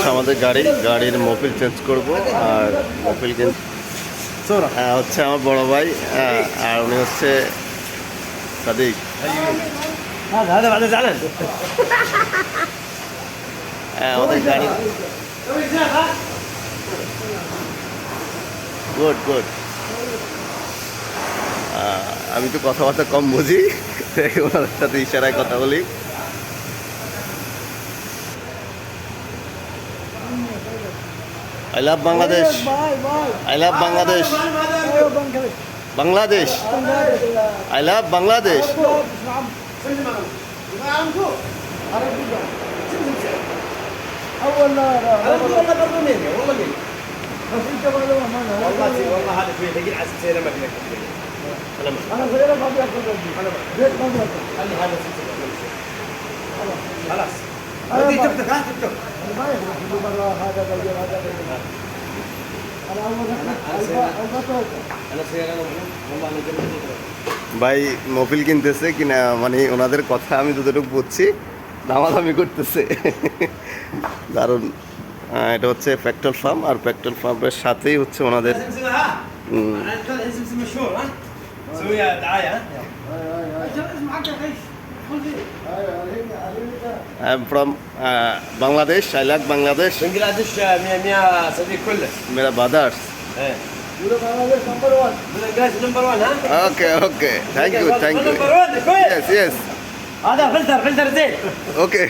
হচ্ছে আমাদের গাড়ির মোবিল চেঞ্জ করব। আর মোবিল কিন্তু হচ্ছে আমার বড় ভাই, আর উনি হচ্ছে সাদিক। আমাদের গাড়ি গুড গুড। আমি তো কথাবার্তা কম বুঝি, ওনাদের সাথে ইশারায় কথা বলি। I love Bangladesh. I love Bangladesh. Bangladesh. I love Bangladesh. والله هذا في ثقيل على السلسله ما فيك. انا سياره ما فيها بيت ما فيها. خلي هذا سلسله خلاص. هذه تك تك تك تك. انا ما يخلي مره هذا غير هذا غير. انا سياره والله انا جبت. ভাই মোবিল কিনতেছে কিনা, মানে ওনাদের কথা আমি যতটুকু বুঝছি দামাদামি করতেছে। দারুণ। এটা হচ্ছে পেট্রোল পাম্প, আর পেট্রোল পাম্পের সাথেই হচ্ছে ওনাদের from Bangladesh. I like Bangladesh. Bangladesh मियां صديق كله मेरा ब्रदर्स। पूरा Bangladesh number 1 Bangladesh number 1 ها okay okay, thank you thank you. Number 1 كويس yes yes هذا فلتر زين okay.